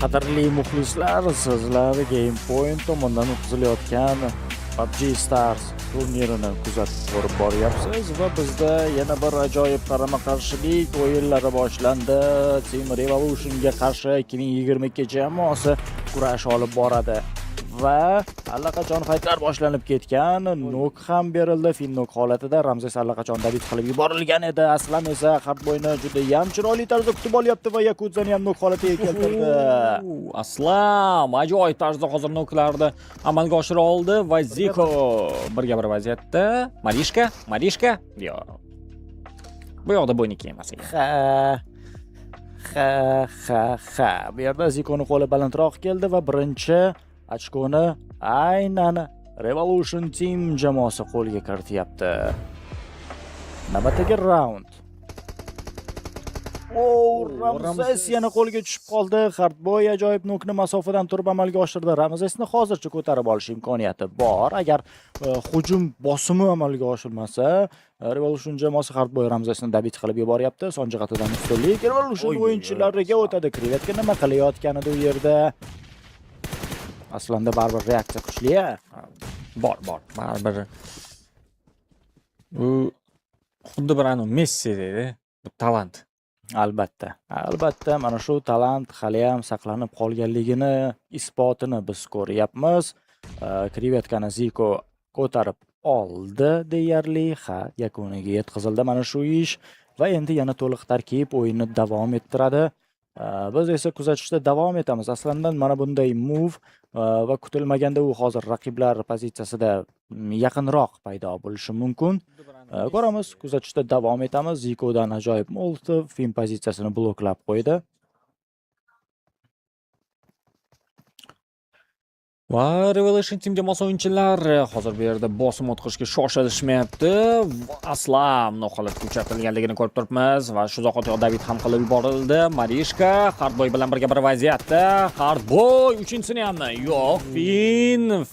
Qadrli muxlislar, sizlar Game Point tomonidan o'tkazilayotgan PUBG Stars turnirini kuzatib borib boryapsiz va bizda yana bir ajoyib qarama-qarshilik o'yinlari boshlandi. Team Revolution'ga qarshi 2022 jamoasi kurash olib boradi va allaqachon faytlar boshlanib ketgan. Nok ham berildi. Finnok holatida Ramzes allaqachon dabit qilib yuborilgan edi. Aslam esa Hardboyni juda ham chiroyli tarzda kutib olyapti va Yakuzani ham nok holatiga keltirdi. Aslam ajoyib tarzda hozir noklarni amalga oshira oldi va Ziko birga bir vaziyatda. Marishka? Yo'q. Bu yoqda bo'yniki emas ekan. Ha. Bu yerda Zikoning qo'li balandroq keldi va birinchi ochkoni aynan Revolution Team jamoasi qo'lga kirityapti. Navbatdagi raund. Ramzes yana qo'lga tushib qoldi. Hardboy ajoyib nokni masofadan turib amalga oshirdi. Ramzesni hozircha ko'tarib olish imkoniyati bor. Agar hujum bosimi amalga oshirmasa, Revolution jamoasi Hardboy Ramzesni dabit qilib yuboryapti. Son jihatidan ustunlik Revolution o'yinchilariga o'tadi. Krevetka nima qilayotganida u yerda aslida baribir reaksiya kuchli. Bor. Baribir. U xuddi bir Messi dedi. Bu talant. Albatta, mana shu talant hali ham saqlanib qolganligini isbotini biz ko'ryapmiz. Krevetkani Ziko ko'tarib oldi deyarli. Yakuniga yetkazildi mana shu ish va endi yana to'liq tarkib o'yinni davom ettiradi. Biz esa kuzatishda davom etamiz. Aslida mana bunday move va kutilmaganda u hozir raqiblar pozitsiyasida yaqinroq paydo bo'lishi mumkin. Ko'ramiz, kuzatishda davom etamiz. Zikodan ajoyib Molotov Fin pozitsiyasini bloklab qo'ydi. Va Revolution Team jamoasi o'yinchilari hozir bu yerda bosim o'tkazishga shoshilishmayapti. Aslam noholatga uchatilganligini ko'rib turibmiz va shu zahoti David ham qilib yuborildi. Marishka Hardboy bilan birga bir vaziyatda. Hardboy uchinchisini ham yo'q.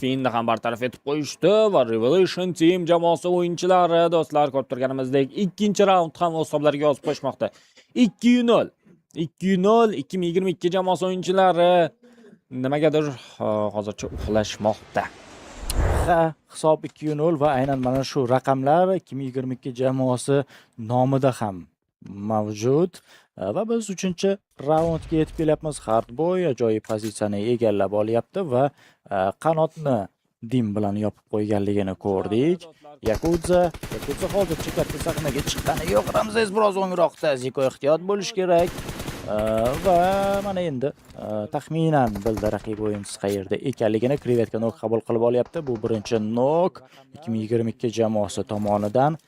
Finni ham bartaraf etib qo'yishdi va Revolution Team jamoasi o'yinchilari do'stlar ko'rib turganimizdek ikkinchi raund ham o'z hisoblariga yozib qo'yishmoqda. 2-0 2022 jamoasi o'yinchilari nimagadir hozircha uxlashmoqda. Hisob 2-0 va aynan mana shu raqamlar 2022 jamoasi nomida ham mavjud va biz 3-raundga yetib kelyapmiz. Hardboy ajoyib pozitsiyani egallab olyapti va qanotni dim bilan yopib qo'yganligini ko'rdik. Yakudza hozircha katta sahnaga chiqqani yo'q. Ramzes biroz o'ngroqda. Ziko ehtiyot bo'lish kerak. Va mana endi taxminan bildi raqib o'yinchisi qayerda ekanligini. Krevetka nok qabul qilib olyapti. Bu birinchi nok 2022 jamoasi tomonidan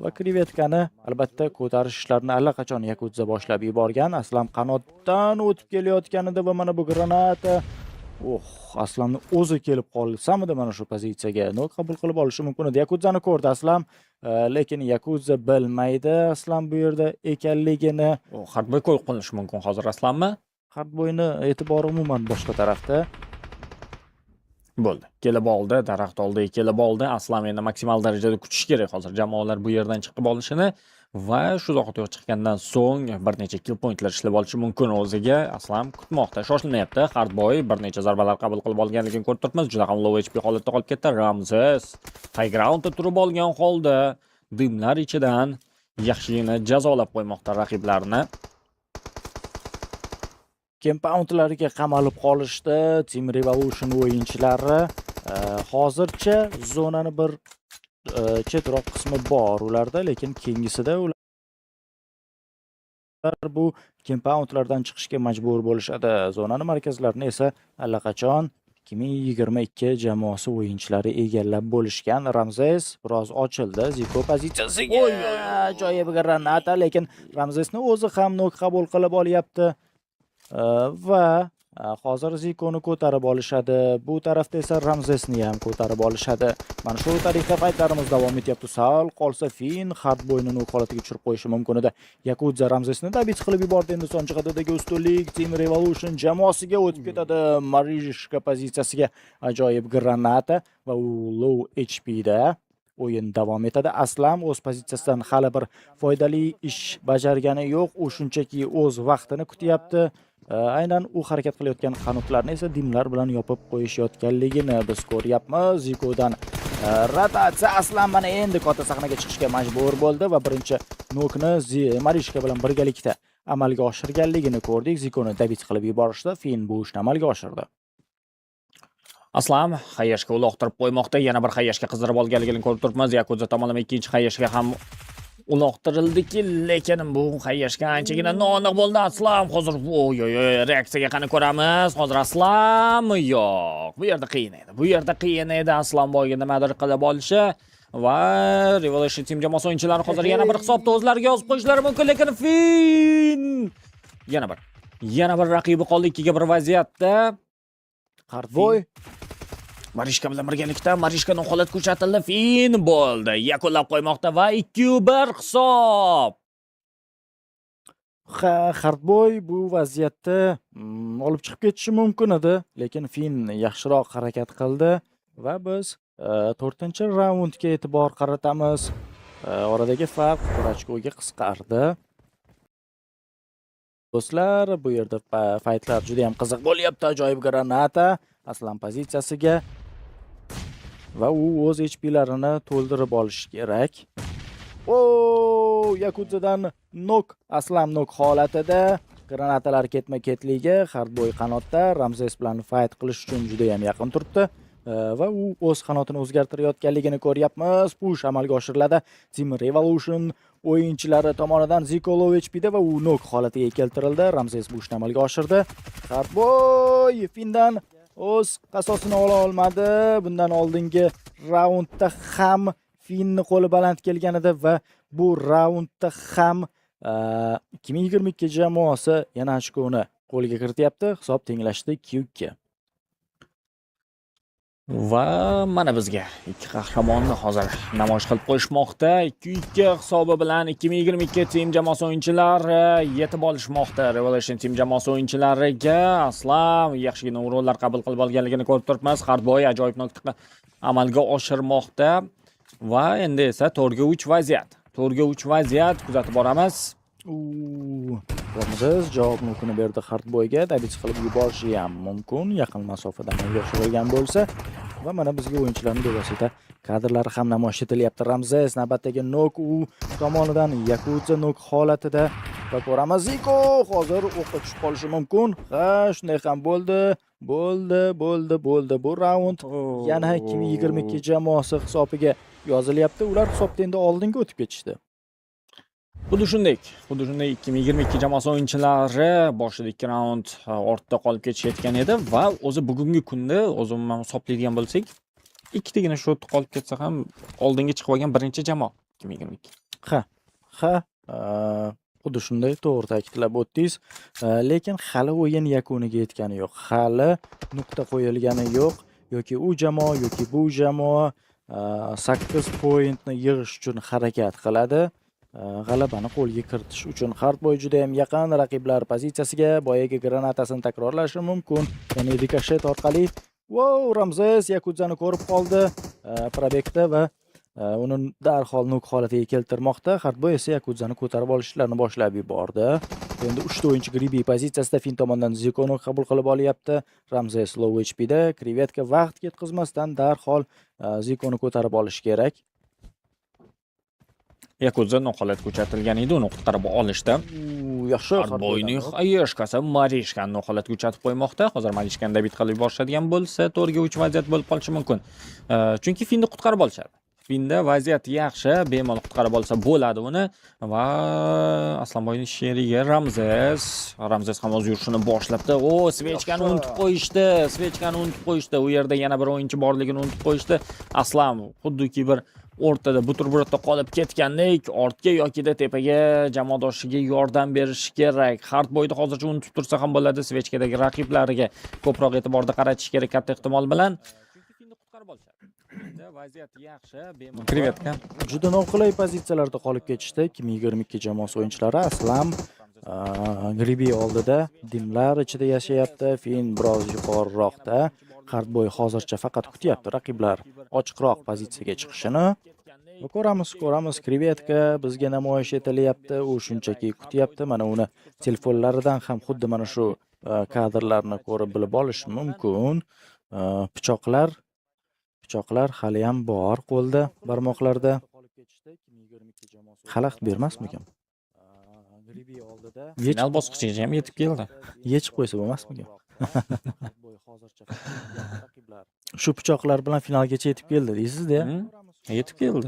va Krevetkani albatta ko'tarish ishlarini allaqachon Yakudza boshlab yuborgan. Aslam qanotdan o'tib kelayotganida va mana bu granata Aslamni o'zi kelib qolsamidi mana shu pozitsiyaga nok qabul qilib olishi mumkin edi. Yakudzani ko'rdi Aslam, lekin Yakudza bilmaydi Aslam bu yerda ekanligini. Hardboy qo'yib qo'yishi mumkin hozir Aslammi? Hardboyni e'tibori umuman boshqa tarafda. Bo'ldi. Kelib oldi, daraxt oldiga kelib oldi. Aslam endi maksimal darajada kutish kerak hozir jamoalar bu yerdan chiqib olishini va shu zahoti chiqqandan so'ng bir necha kill pointlar ishlab olishi mumkin o'ziga. Aslam kutmoqda, shoshilmayapti. Hardboy bir necha zarbalar qabul qilib olganligini ko'rib turibmiz. Juda ham low HP holatda qolib ketdi. Ramzes high groundda turib olgan holda dimlar ichidan yaxshigina jazolab qo'ymoqda raqiblarni. Compoundlariga qamalib qolishdi Team Revolution o'yinchilari. Hozircha zonani bir chetroq qismi bor ularda, lekin keyingisida ular bu compoundlardan chiqishga majbur bo'lishadi. Zonani markazlarini esa allaqachon 2022 jamoasi o'yinchilari egallab bo'lishgan. Ramzes biroz ochildi. Ziko pozitsiyasiga ajoyib granata, lekin Ramzesni o'zi ham nok qabul qilib olyapti. Va hozir Zikoni ko'tarib olishadi. Bu tarafda esa Ramzesni ham ko'tarib olishadi. Mana shu tariqa faytlarimiz davom etyapti. Sal qolsa Fin Hardboyni nok holatiga tushirib qo'yishi mumkin edi. Yakudza Ramzesni dabit qilib yubordi. Endi son jihatdagi ustunlik Team Revolution jamoasiga o'tib ketadi. Marishka pozitsiyasiga ajoyib granata va u low HP da o'yin davom etadi. Aslam o'z pozitsiyasidan hali bir foydali ish bajargani yo'q. U shunchaki o'z vaqtini kutyapti. Aynan u harakat qilayotgan qanotlarni esa dimlar bilan yopib qo'yishayotganligini biz ko'ryapmiz. Zikodan rotatsiya aslan mana endi katta sahnaga chiqishga majbur bo'ldi va birinchi nokni Marishka bilan birgalikda amalga oshirganligini ko'rdik. Zikoni dabit qilib yuborishdi. Fin bu ishni amalga oshirdi. Aslam Xayyashga uloqtirib qo'ymoqda. Yana bir Xayyashga qizdirib olganligini ko'rib turibmiz. Yakuza tomonidan ikkinchi Xayyashga ham uloqtirildiki, lekin bu Xayyashga anchagina noaniq bo'ldi. Aslam hozir reaksiyaga qani ko'ramiz. Hozir Aslam yo'q. Bu yerda qiyin edi. Bu yerda qiyin edi Aslam boyga nimadir qilib olishi va Revelation Team jamoasi o'yinchilari hozir yana bir hisobda o'zlariga yozib qo'yishlari mumkin, lekin Fin yana bir raqibi qoldi 2-1 vaziyatda. Hardboy Marishka bilan birgalikda Marishka noholat ko'rsatildi. Fin bo'ldi. Yakunlab qo'ymoqda va 2-1 hisob. Hardboy bu vaziyatda olib chiqib ketishi mumkin edi, lekin Fin yaxshiroq harakat qildi va biz 4-raundga e'tibor qaratamiz. Oradagi farq 1 ochkoga qisqardi. Do'stlar, bu yerda faytlar juda ham qiziq bo'lyapti. Ajoyib granata Aslan pozitsiyasiga va u o'z HP'larini to'ldirib olishi kerak. Yakuzadan nok, Aslan nok holatida. Granatalar ketma-ketligi, Hardboy qanotda Ramzes bilan fight qilish uchun juda ham yaqin turibdi. Va u o'z qanotini o'zgartirayotganligini ko'ryapmiz. Push amalga oshiriladi. Team Revolution o'yinchilari tomonidan Ziko low HP'da va u nok holatiga keltirildi. Ramzes bu ishni amalga oshirdi. Hardboy Findan o'z qasosini ola olmadi. Bundan oldingi raundda ham Finni qo'li baland kelgan edi va bu raundda ham 2022 jamoasi yana ochkoni qo'lga kirityapti. Hisob tenglashdi 2-2. Va mana bizga ikki qahramonni hozir namoyish qilib qo'yishmoqda. 2-2 hisobi bilan 2022 Team jamoasi o'yinchilari yetib olishmoqda. Revelation Team jamoasi o'yinchilariga Aslam yaxshigina o'rinlar qabul qilib olganligini ko'rib turibmiz. Hardboy ajoyib nuqta amalga oshirmoqda va endi esa 4-3 vaziyat. 4-3 vaziyat kuzatib boramiz. Ramzes javob nokini berdi Hardboyga. Dabit qilib yuborishi ham mumkin yaqin masofadan amalga oshirilgan bo'lsa. Va mana bizga o'yinchilarning bevosita kadrlari ham namoyish etilyapti. Ramzes navbatdagi nok u tomonidan Yakuza nok holatida va ko'ramiz. Ziko hozir o'qqa tushib qolishi mumkin. Shunday ham bo'ldi. Bu raund yana 2022 jamoasi hisobiga yozilyapti. Ular hisobda endi oldinga o'tib ketishdi. Xuddi shunday 2022 jamoasi o'yinchilari boshida 2 raund ortda qolib ketishayotgan edi va o'zi bugungi kunda o'zimman hisoblaydigan bo'lsak, ikkitagina shu qolib ketsa ham oldinga chiqib olgan birinchi jamoa 2022. Xuddi shunday to'g'ri ta'kidlab o'tdingiz. Lekin hali o'yin yakuniga yetgani yo'q. Hali nuqta qo'yilgani yo'q. Yoki u jamoa yoki bu jamoa 8 pointni yig'ish uchun harakat qiladi. G'alabani qo'lga kiritish uchun Hardboy juda ham yaqin raqiblar pozitsiyasiga boyagi granatasini takrorlashi mumkin. Ya'ni rikoshet orqali Ramzes Yakuzani ko'rib qoldi probekda va uni darhol nuk holatiga keltirmoqda. Hardboy esa Yakuzani ko'tarib olishlarini boshlab yubordi. Endi 3 o'yinchi Gribi pozitsiyasida Fin tomonidan Zikoni qabul qilib olyapti. Ramzes low HP'da, Krevetka vaqt ketkazmasdan darhol Zikoni ko'tarib olish kerak. Yakuza noholat ko'rsatilgan edi, uni qutqarib olishdi. Yaxshi. Hardboyning Xayyashkasi Marishkani noholat ko'rsatib qo'ymoqda. Hozir Marishkani dabit qilib borishadigan bo'lsa, 4-3 vaziyat bo'lib qolishi mumkin. Chunki Finni qutqarib olishadi. Finda vaziyat yaxshi, bemalol qutqarib olsa bo'ladi uni va Aslanboyning sherigi Ramzes ham o'z yurishini boshlabdi. Svechkani unutib qo'yishdi. U yerda yana bir o'yinchi borligini unutib qo'yishdi. Aslan xuddiki bir o'rtada buterbrodda qolib ketgandek, ortga yokida tepaga jamoadoshiga yordam berishi kerak. Hardboyni hozircha unutib tursa ham bo'ladi. Svechkadagi raqiblariga ko'proq e'tiborda qaratish kerak katta ehtimol bilan. Chunki Finni qutqarib olishadi. Vaziyat yaxshi, Krevetka juda noqulay pozitsiyalarda qolib ketishdi 2022 jamoasi o'yinchilari. Aslam Gribi oldida dimlar ichida yashayapti. Fin biroz yuqoriroqda. Hardboy hozircha faqat kutyapti raqiblar ochiqroq pozitsiyaga chiqishini. Va ko'ramiz Krevetka bizga namoyish etilyapti. U shunchaki kutyapti. Mana uni telefonlaridan ham xuddi mana shu kadrlarni ko'rib bilib olish mumkin. Pichoqlar hali ham bor qo'lda, barmoqlarda. Xalaqit bermasmikan? Final bosqichigacha ham yetib keldi. Yechib qo'ysa bo'lmasmikan? Shu pichoqlar bilan finalgacha yetib keldi deysiz-da. Yetib keldi.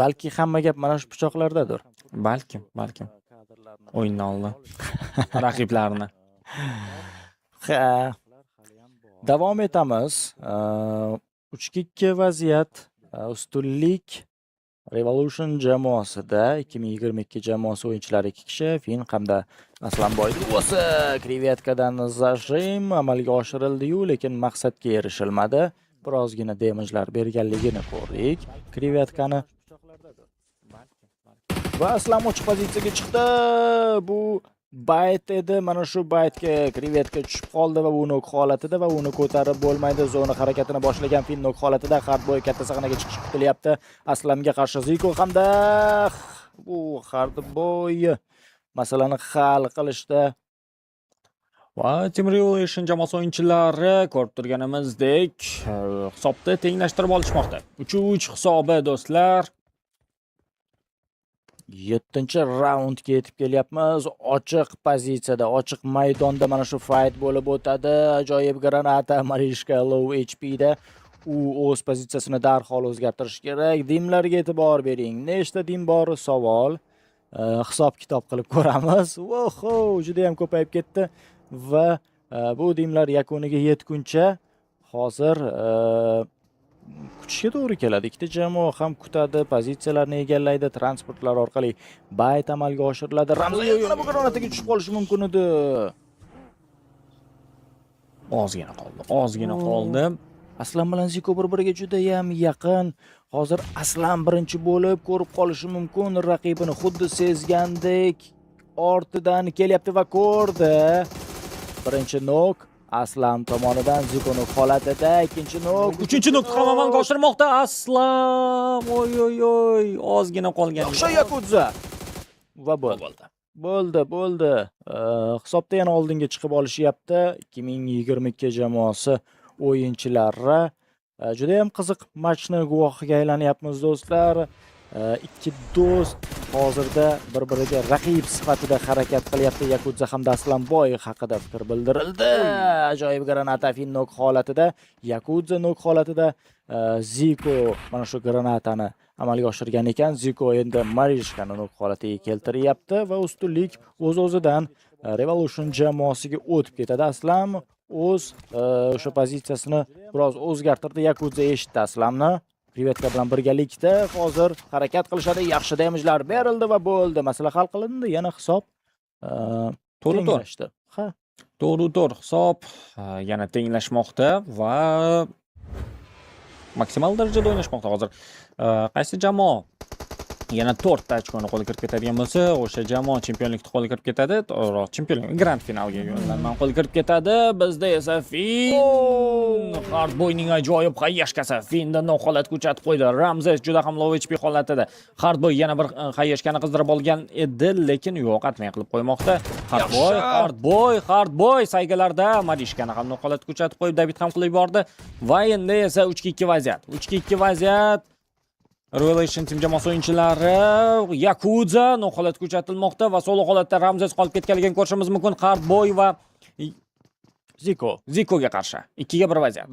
Balki hamma gap mana shu pichoqlardadir. Balkim. O'yindan oldin raqiblarni. Ha. Davom etamiz. 3-2 vaziyat. Ustunlik Revolution jamoasida 2022 jamoasi o'yinchilari 2 kishi, Fin hamda Aslanboy duosi. Krevetkadan zajim amalga oshirildi-yu, lekin maqsadga erishilmadi. Birozgina damage'lar berganligini ko'rdik. Krevetkani va Aslan ochiq pozitsiyaga chiqdi. Bu bayt edi. Mana shu baytga Krevetka tushib qoldi va u nok holatida va uni ko'tarib bo'lmaydi. Zona harakatini boshlagan Fin nok holatida Hardboy katta sahnaga chiqish kutilyapti. Aslamga qarshi Ziko hamda bu Hardboy masalani hal qilishda va Team Revolution jamoasi o'yinchilari ko'rib turganimizdek hisobni tenglashtirib olishmoqda. 3-3 hisobi do'stlar. 7-raundga yetib kelyapmiz. Ochiq pozitsiyada, ochiq maydonda mana shu fight bo'lib o'tadi. Ajoyib granata Marishka low HP da. U o'z pozitsiyasini darhol o'zgartirish kerak. Dimlarga e'tibor bering. Nechta dim bor savol. Hisob-kitob qilib ko'ramiz. Voho, juda ham ko'payib ketdi va bu dimlar yakuniga yetguncha hozir kutishga to'g'ri keladi. Ikkita jamoa ham kutadi, pozitsiyalarni egallaydi, transportlar orqali bayt amalga oshiriladi. Ramziy yana bu granataga tushib qolishi mumkin edi. Ozgina qoldi. Aslan bilan Ziko bir-biriga juda ham yaqin. Hozir Aslan birinchi bo'lib ko'rib qolishi mumkin. Raqibini xuddi sezgandek ortidan kelyapti va ko'rdi. Birinchi nok Aslan tomonidan Ziko nok holatida, ikkinchi nok, uchinchi nok ham amalga oshirmoqda Aslan. Oy, ozgina qolgan. Yaxshi Yakudza. Va bo'ldi. Hisobda yana oldinga chiqib olishyapti 2022 jamoasi o'yinchilari. Juda ham qiziq matchni guvohiga aylanyapmiz do'stlar. Ikki do'st hozirda bir-biriga raqib sifatida harakat qilyapti. Yakudza hamda Aslanboy haqida fikr bildirildi. Ajoyib granata Fin nok holatida, Yakudza nok holatida. Ziko mana shu granatani amalga oshirgan ekan. Ziko endi Marishkani nok holatiga keltiryapti va ustunlik o'z-o'zidan Revolution jamoasiga o'tib ketadi. Aslan o'z o'sha pozitsiyasini biroz o'zgartirdi. Yakudza eshitdi Aslanni. Krevetka bilan birgalikda hozir harakat qilishadi. Yaxshi damage'lar berildi va bo'ldi. Masala hal qilindi. Yana hisob tenglashdi. Ha, to'g'ri hisob yana tenglashmoqda va maksimal darajada o'ynashmoqda hozir. Qaysi jamoa yana 4 ta ochkoni qo'lga kirib ketadigan bo'lsa, o'sha jamoa chempionlikni qo'lga kirib ketadi. To'g'ri, chempionlik grand finalga yo'llanmani qo'lga kirib ketadi. Bizda esa Fin Hardboyning ajoyib xayyashkasi Finda noholat ko'chatib qo'ydi. Ramzes juda ham low HP holatida. Hardboy yana bir xayyashkani qizdirib olgan edi, lekin yo'q atmay qilib qo'ymoqda. Hardboy saygalarda Marishkani ham noholat ko'chatib qo'yib, David ham qilib yubordi. Va endi esa 3-2 vaziyat. 3-2 vaziyat. Revolution Team jamoasi o'yinchilari Yakudza noholat ko'chatilmoqda va solo holatda Ramzes qolib ketganligini ko'rishimiz mumkin. Hardboy va Zikoga qarshi 2-1 vaziyat.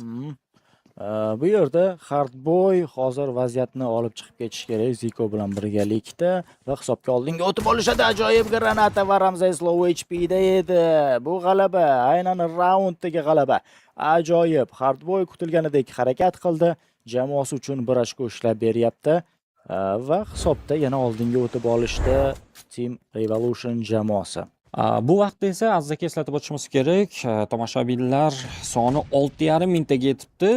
Bu yerda Hardboy hozir vaziyatni olib chiqib ketish kerak. Ziko bilan birgalikda va hisobga oldinga o'tib olishadi. Ajoyib granata va Ramzes low HP da edi. Bu g'alaba, aynan raunddagi g'alaba. Ajoyib. Hardboy kutilganidek harakat qildi. Jamoasi uchun bir ochko ishlab beryapti va hisobda yana oldinga o'tib olishdi Team Revolution jamoasi. Bu vaqtda esa azizga eslatib o'tishimiz kerak, tomoshabinlar soni 6,5 mingtaga yetibdi.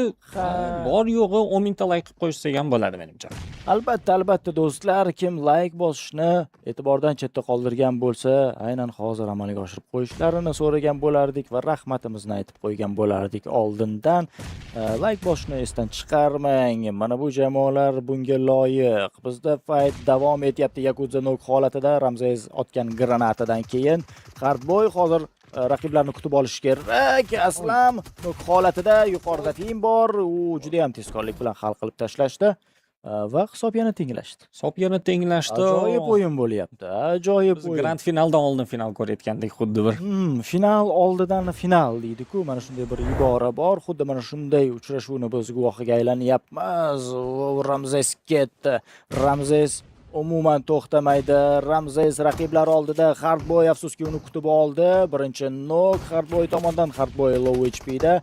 Bor yo'g'i 10 mingta like qilib qo'yishsa ham bo'ladi menimcha. Albatta do'stlar, kim like bosishni e'tibordan chetda qoldirgan bo'lsa, aynan hozir amalga oshirib qo'yishlarini so'ragan bo'lardik va rahmatimizni aytib qo'ygan bo'lardik oldindan. Like bosishni esdan chiqarmang. Mana bu jamoalar bunga loyiq. Bizda fight davom etyapti. Yakuza nok holatida Ramzes otgan granatadan keyin Hardboy hozir raqiblarni kutib olish kerak. Aslam nok holatida yuqorida Fin bor. U juda ham tezkorlik bilan hal qilib tashlashdi. Va hisob yana tenglashdi. Hisob yana tenglashdi. Ajoyib o'yin bo'lyapti. Ajoyib o'yin. Grand finaldan oldin final ko'rayotgandik xuddi bir. Final oldidan final deydi-ku. Mana shunday bir ibora bor. Xuddi mana shunday uchrashuvni biz guvohiga aylanyapmiz. Ramzes ketdi. Ramzes umuman to'xtamaydi. Ramzes raqiblar oldida Hardboy afsuski uni kutib oldi. Birinchi nok Hardboy tomonidan. Hardboy low HP da.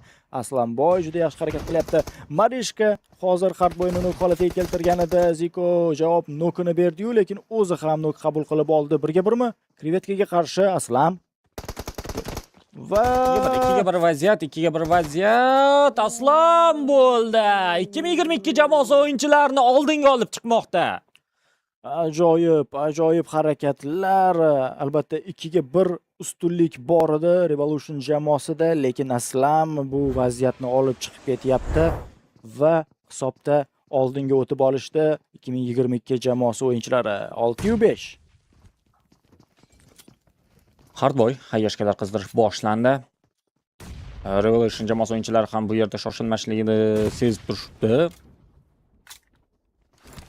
Aslanboy juda yaxshi harakat qilyapti. Marishka hozir Hardboyni nok holatiga keltirganida Ziko javob nokini berdi-yu, lekin o'zi ham nok qabul qilib oldi. Birga birmi? Krevetkaga qarshi Aslam. Va 2-1 vaziyat. Aslan bo'ldi. 2022 jamoasi o'yinchilarini oldinga olib chiqmoqda. Ajoyib harakatlar. Albatta 2-1 ustunlik bor edi Revolution jamoasida, lekin Aslam bu vaziyatni olib chiqib ketyapti va hisobda oldinga o'tib olishdi 2022 jamoasi o'yinchilari 6-5. Hardboy hayyashkalar qizdirish boshlandi. Revolution jamoasi o'yinchilari ham bu yerda shoshilmasligini sezib turishdi.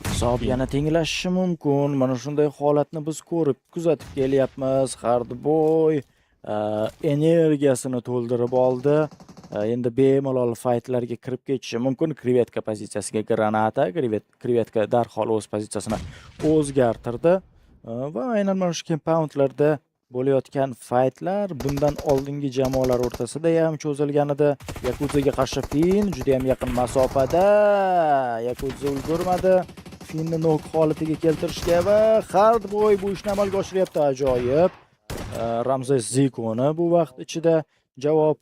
Hisob yana tenglashishi mumkin. Mana shunday holatni biz ko'rib, kuzatib kelyapmiz. Hardboy energiyasini to'ldirib oldi. Endi bemalol faytlarga kirib ketishi mumkin. Krevetka pozitsiyasiga granata. Krevetka darhol o'z pozitsiyasini o'zgartirdi. Va aynan mana shu compoundlarda bo'layotgan faytlar bundan oldingi jamoalar o'rtasida ham cho'zilgan edi. Yakuzaga qarshi Fin juda ham yaqin masofada. Yakuza ulgurmadi. Finni nok holatiga keltirishga va Hardboy bu ishni amalga oshiryapti. Ajoyib. Ramzes Zikoni bu vaqt ichida javob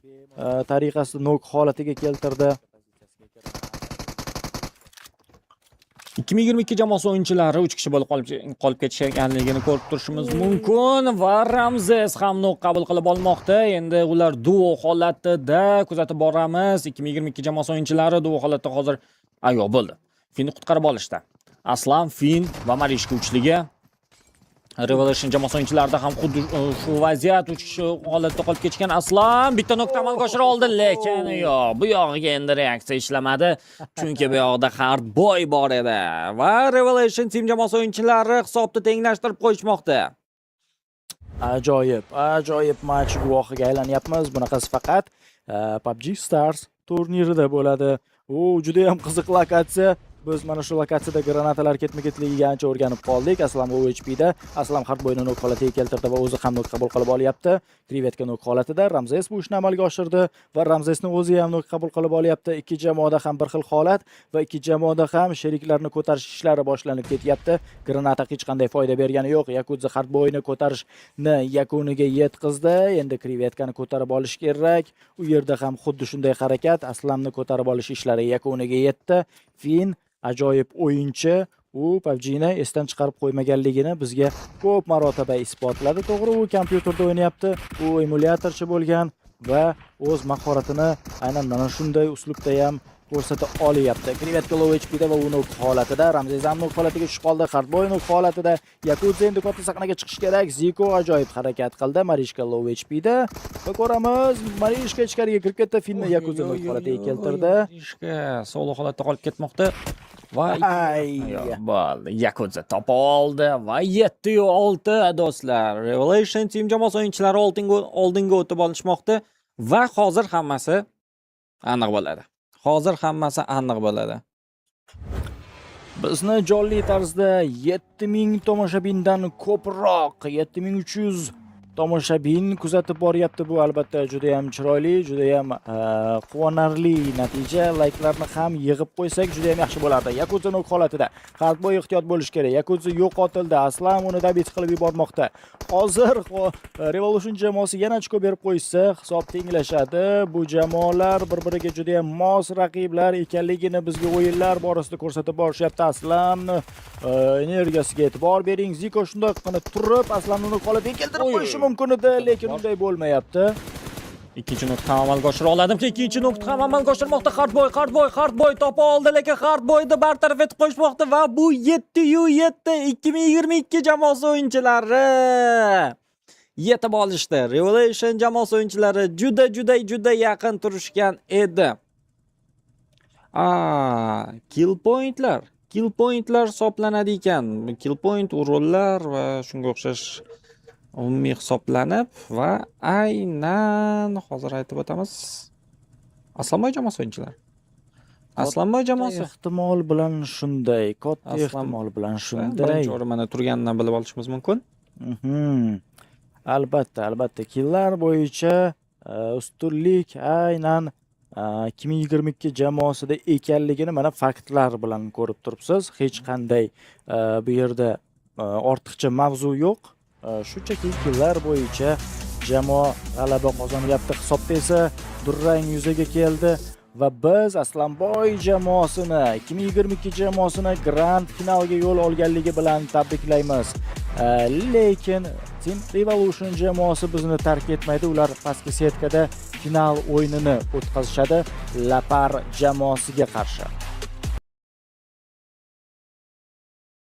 tariqasida nok holatiga keltirdi. 2022 jamoasi o'yinchilari 3 kishi bo'lib qolib ketishganligini ko'rib turishimiz mumkin va Ramzes ham nok qabul qilib olmoqda. Endi ular duo holatida kuzatib boramiz. 2022 jamoasi o'yinchilari duo holatda hozir ayo bo'ldi. Finni qutqarib olishdi. Aslan, Fin va Marishka uchligi. Revolution jamoasi o'yinchilarida ham xuddi shu vaziyat 3 kishi holatda qolib ketgan. Aslan bitta nokta amalga oshira oldi, lekin yo'q, bu yog'iga endi reaksiya ishlamadi, chunki bu yoqda Hardboy bor edi va Revolution team jamoasi o'yinchilari hisobni tenglashtirib qo'yishmoqda. Ajoyib match guvohiga aylanyapmiz. Bunaqasi faqat PUBG Stars turnirida bo'ladi. U juda ham qiziq lokatsiya. Biz mana shu lokatsiyada granatalar ketma-ketligiga ancha o'rganib qoldik. Aslam OHP da Aslam Hardboyni nok holatiga keltirdi va o'zi ham nok qabul qilib olyapti. Krevetka nok holatida Ramzes bu ishni amalga oshirdi va Ramzesni o'zi ham nok qabul qilib olyapti. Ikki jamoada ham bir xil holat va ikki jamoada ham sheriklarni ko'tarish ishlari boshlanib ketyapti. Granata hech qanday foyda bergani yo'q. Yakuza Hardboyni ko'tarishni yakuniga yetkazdi. Endi Krevetkani ko'tarib olish kerak. U yerda ham xuddi shunday harakat. Aslamni ko'tarib olish ishlari yakuniga yetdi. Fin ajoyib o'yinchi, u PUBG'ni esdan chiqarib qo'ymaganligini bizga ko'p marotaba isbotladi. To'g'ri, u kompyuterda o'ynayapti, u emulyatorchi bo'lgan va o'z mahoratini aynan mana shunday uslubda ham ko'rsata olyapti. Krevetka low HP da va u nok holatida, Ramzes ham nok holatiga tushib qoldi. Hardboy nok holatida. Yakuza endi katta sahnaga chiqish kerak. Ziko ajoyib harakat qildi. Marishka low HP da. Va ko'ramiz, Marishka ichkariga kirib ketdi. Finni Yakuza nok holatiga keltirdi. Marishka solo holatda qolib ketmoqda. Va bo'ldi. Yakuza topa oldi va 7-6 do'stlar. Revolution team jamoasi o'yinchilari oldinga o'tib olishmoqda va hozir hammasi aniq bo'ladi. Bizni jonli tarzda 7000 tomoshabindan ko'proq, 7300 tomoshabin kuzatib boryapti. Bu albatta juda ham chiroyli, juda ham quvonarli natija. Layklarni ham yig'ib qo'ysak juda ham yaxshi bo'lardi. Yakuza nok holatida. Xalqboy ehtiyot bo'lish kerak. Yakuza yo'qotildi. Aslam uni dabit qilib yubormoqda. Hozir Revolution jamoasi yana ochko berib qo'ysa, hisob tenglashadi. Bu jamoalar bir-biriga juda ham mos raqiblar ekanligini bizga o'yinlar borasida ko'rsatib borishyapti. Aslamni energiyasiga e'tibor bering. Ziko shunday qilib turib, Aslamni uni holatiga keltirib qo'yishi mumkin edi, lekin unday bo'lmayapti. Ikkinchi nuqta ham amalga oshira oladimki, ikkinchi nuqta ham amalga oshirmoqda. Hardboy topa oldi, lekin Hardboyni bartaraf etib qo'yishmoqda va bu 7-7 2022 jamoasi o'yinchilari yetib olishdi. Revolution jamoasi o'yinchilari juda yaqin turishgan edi. Kill pointlar hisoblanadi ekan. Kill point, urollar va shunga o'xshash umumiy hisoblanib va aynan hozir aytib o'tamiz. Aslanboy jamoasi o'yinchilari. Aslanboy jamoasi ehtimol bilan shunday, katta ehtimol bilan shunday. Birinchi o'rinda turganidan bilib olishimiz mumkin. Albatta, killar bo'yicha ustunlik aynan 2022 jamoasida ekanligini mana faktlar bilan ko'rib turibsiz. Hech qanday bu yerda ortiqcha mavzu yo'q. Shunchaki killar bo'yicha jamoa g'alaba qozonyapti. Hisobda esa durang yuzaga keldi va biz Aslanboy jamoasini 2022 jamoasini grand finalga yo'l olganligi bilan tabriklaymiz. Lekin Team Revolution jamoasi bizni tark etmaydi. Ular pastki setkada final o'yinini o'tkazishadi Lapar jamoasiga qarshi.